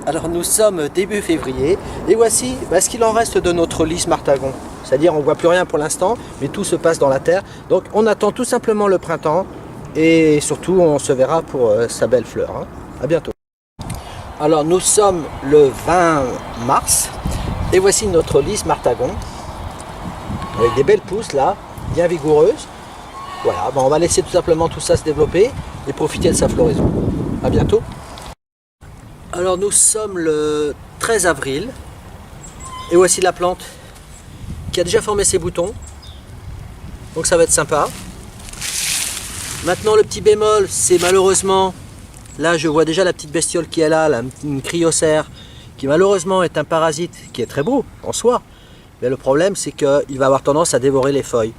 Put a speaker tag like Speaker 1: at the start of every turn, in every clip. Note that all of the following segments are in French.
Speaker 1: Alors nous sommes début février et voici ce qu'il en reste de notre lys martagon. C'est-à-dire on ne voit plus rien pour l'instant, mais tout se passe dans la terre. Donc on attend tout simplement le printemps et surtout on se verra pour sa belle fleur. Hein. À bientôt. Alors nous sommes le 20 mars et voici notre lys martagon avec des belles pousses là, bien vigoureuses. Voilà, on va laisser tout simplement tout ça se développer et profiter de sa floraison. À bientôt. Alors nous sommes le 13 avril et voici la plante qui a déjà formé ses boutons, donc ça va être sympa. Maintenant le petit bémol, c'est malheureusement, là je vois déjà la petite bestiole qui est là, une cryocère, qui malheureusement est un parasite qui est très beau en soi, mais le problème c'est qu'il va avoir tendance à dévorer les feuilles.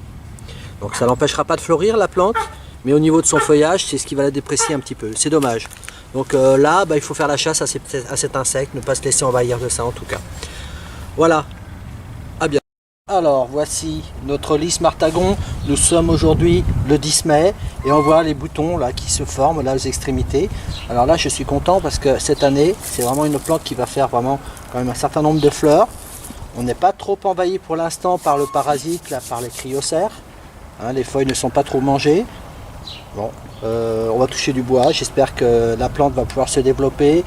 Speaker 1: Donc ça n'empêchera pas de fleurir la plante, mais au niveau de son feuillage, c'est ce qui va la déprécier un petit peu, c'est dommage. Donc là, il faut faire la chasse à cet insecte, ne pas se laisser envahir de ça en tout cas. Voilà, à bientôt. Alors voici notre lys martagon, nous sommes aujourd'hui le 10 mai et on voit les boutons là qui se forment là aux extrémités. Alors là je suis content parce que cette année, c'est vraiment une plante qui va faire vraiment quand même un certain nombre de fleurs. On n'est pas trop envahi pour l'instant par le parasite, là, par les cryocères. Hein, les feuilles ne sont pas trop mangées. Bon, on va toucher du bois, j'espère que la plante va pouvoir se développer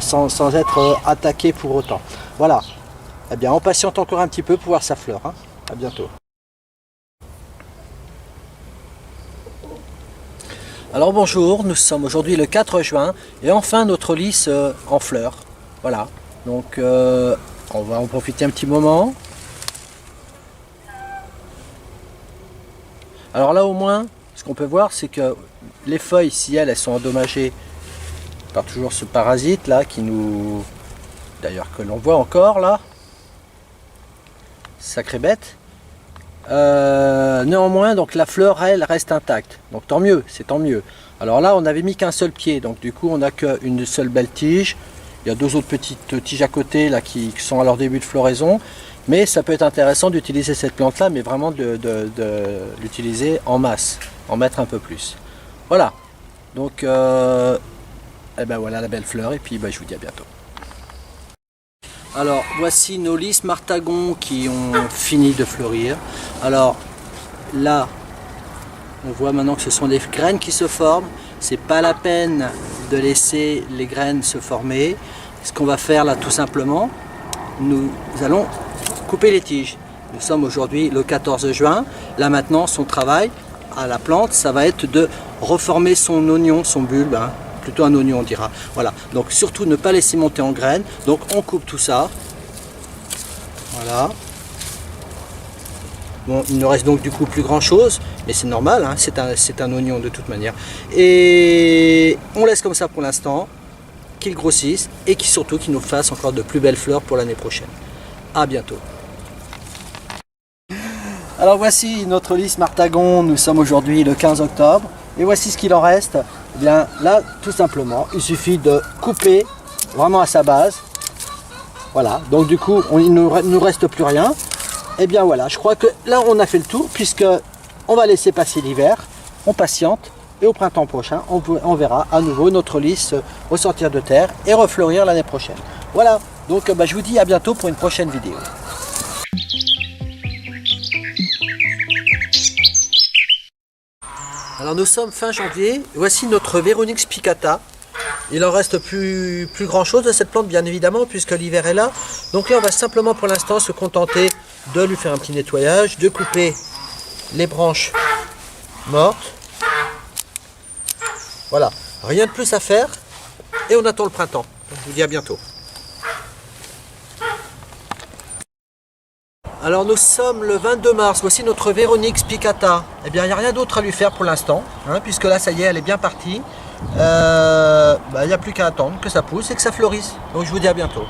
Speaker 1: sans être attaquée pour autant. Voilà, eh bien on patiente encore un petit peu pour voir sa fleur. Hein. À bientôt. Alors bonjour, nous sommes aujourd'hui le 4 juin et enfin notre lys en fleurs. Voilà, donc on va en profiter un petit moment. Alors là au moins, ce qu'on peut voir, c'est que les feuilles, si elles sont endommagées par toujours ce parasite là, qui nous... D'ailleurs que l'on voit encore là, sacrée bête. Néanmoins, donc la fleur, elle, reste intacte. Donc tant mieux, c'est tant mieux. Alors là, on n'avait mis qu'un seul pied, donc du coup, on n'a qu'une seule belle tige. Il y a deux autres petites tiges à côté là qui sont à leur début de floraison. Mais ça peut être intéressant d'utiliser cette plante là, mais vraiment de l'utiliser en masse, en mettre un peu plus. Voilà, donc et ben voilà la belle fleur et puis je vous dis à bientôt. Alors voici nos lys martagon qui ont fini de fleurir. Alors là, on voit maintenant que ce sont des graines qui se forment. C'est pas la peine de laisser les graines se former. Ce qu'on va faire là tout simplement, nous allons couper les tiges. Nous sommes aujourd'hui le 14 juin. Là maintenant, son travail à la plante, ça va être de reformer son oignon, son bulbe, hein. Plutôt un oignon on dira. Voilà, donc surtout ne pas laisser monter en graines. Donc on coupe tout ça. Voilà. Bon, il ne reste donc du coup plus grand chose, mais c'est normal, hein. C'est un oignon de toute manière. Et on laisse comme ça pour l'instant, qu'il grossisse et surtout qu'il nous fasse encore de plus belles fleurs pour l'année prochaine. À bientôt. Alors voici notre lys martagon, nous sommes aujourd'hui le 15 octobre et voici ce qu'il en reste. Eh bien là tout simplement il suffit de couper vraiment à sa base. Voilà, donc du coup il ne nous reste plus rien. Et bien voilà, je crois que là on a fait le tour puisque on va laisser passer l'hiver, on patiente et au printemps prochain on verra à nouveau notre lys ressortir de terre et refleurir l'année prochaine. Voilà, donc je vous dis à bientôt pour une prochaine vidéo. Alors nous sommes fin janvier, voici notre Véronique spicata. Il en reste plus grand chose de cette plante bien évidemment puisque l'hiver est là. Donc là on va simplement pour l'instant se contenter de lui faire un petit nettoyage, de couper les branches mortes. Voilà, rien de plus à faire et on attend le printemps. Donc, je vous dis à bientôt. Alors nous sommes le 22 mars, voici notre Véronique spicata. Eh bien il n'y a rien d'autre à lui faire pour l'instant, hein, puisque là ça y est, elle est bien partie. Il n'y a plus qu'à attendre que ça pousse et que ça fleurisse. Donc je vous dis à bientôt.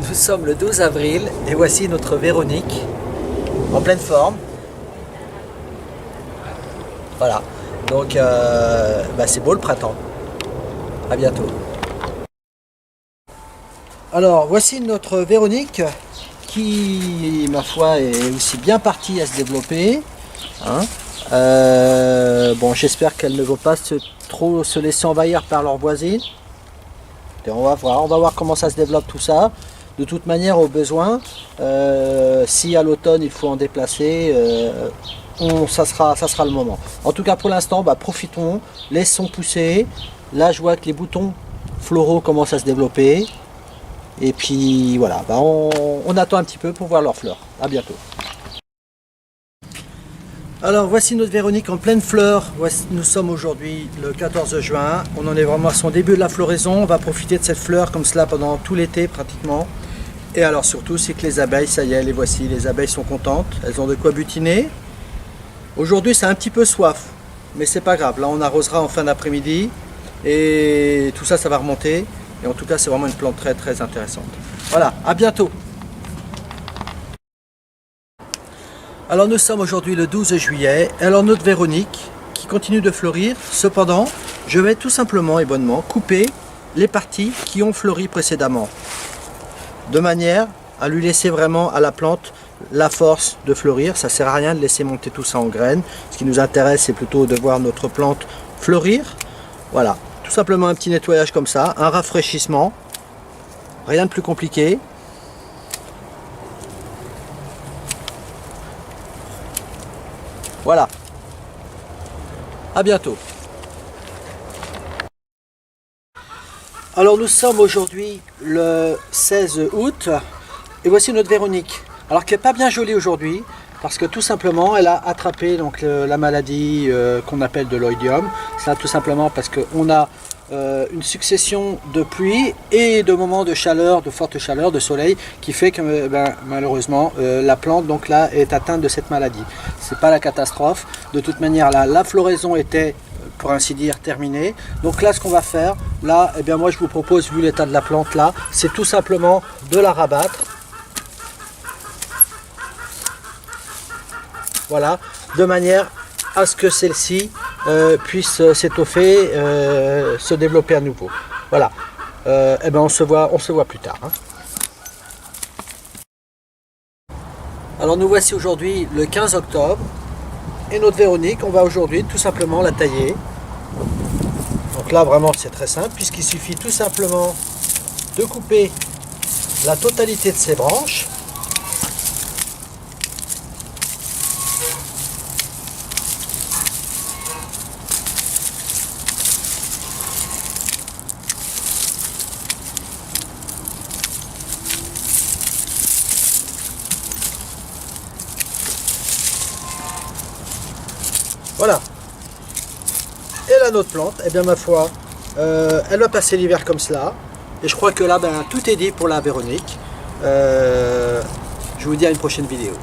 Speaker 1: Nous sommes le 12 avril et voici notre Véronique en pleine forme. Voilà, donc c'est beau le printemps. À bientôt. Alors voici notre Véronique qui, ma foi, est aussi bien partie à se développer. Hein. Bon, j'espère qu'elle ne va pas trop se laisser envahir par leurs voisines. Et on va voir comment ça se développe tout ça. De toute manière, au besoin, si à l'automne il faut en déplacer, ça sera le moment. En tout cas, pour l'instant, profitons, laissons pousser. Là, je vois que les boutons floraux commencent à se développer. Et puis voilà, on attend un petit peu pour voir leurs fleurs. À bientôt. Alors voici notre Véronique en pleine fleur. Nous sommes aujourd'hui le 14 juin. On en est vraiment à son début de la floraison. On va profiter de cette fleur comme cela pendant tout l'été pratiquement. Et alors surtout, c'est que les abeilles, ça y est, les voici. Les abeilles sont contentes. Elles ont de quoi butiner. Aujourd'hui, c'est un petit peu soif. Mais c'est pas grave. Là, on arrosera en fin d'après-midi. Et tout ça, ça va remonter. Et en tout cas, c'est vraiment une plante très très intéressante. Voilà, à bientôt. Alors nous sommes aujourd'hui le 12 juillet. Alors notre Véronique qui continue de fleurir. Cependant, je vais tout simplement et bonnement couper les parties qui ont fleuri précédemment. De manière à lui laisser vraiment à la plante la force de fleurir. Ça ne sert à rien de laisser monter tout ça en graines. Ce qui nous intéresse, c'est plutôt de voir notre plante fleurir. Voilà. Tout simplement un petit nettoyage comme ça, un rafraîchissement, rien de plus compliqué. Voilà, à bientôt. Alors nous sommes aujourd'hui le 16 août et voici notre Véronique. Alors qui n'est pas bien jolie aujourd'hui parce que tout simplement elle a attrapé donc, la maladie qu'on appelle de l'oïdium. Ça tout simplement parce qu'on a une succession de pluies et de moments de chaleur, de forte chaleur, de soleil qui fait que malheureusement la plante donc là est atteinte de cette maladie. C'est pas la catastrophe. De toute manière la floraison était pour ainsi dire terminée. Donc là ce qu'on va faire, là eh bien moi je vous propose, vu l'état de la plante là, c'est tout simplement de la rabattre. Voilà, de manière à ce que celle-ci puisse s'étoffer, se développer à nouveau. Voilà, et ben on se voit plus tard. Hein. Alors nous voici aujourd'hui le 15 octobre et notre Véronique, on va aujourd'hui tout simplement la tailler. Donc là vraiment c'est très simple puisqu'il suffit tout simplement de couper la totalité de ses branches. Voilà. Et là notre plante, eh bien ma foi, elle va passer l'hiver comme cela. Et je crois que là, tout est dit pour la Véronique. Je vous dis à une prochaine vidéo.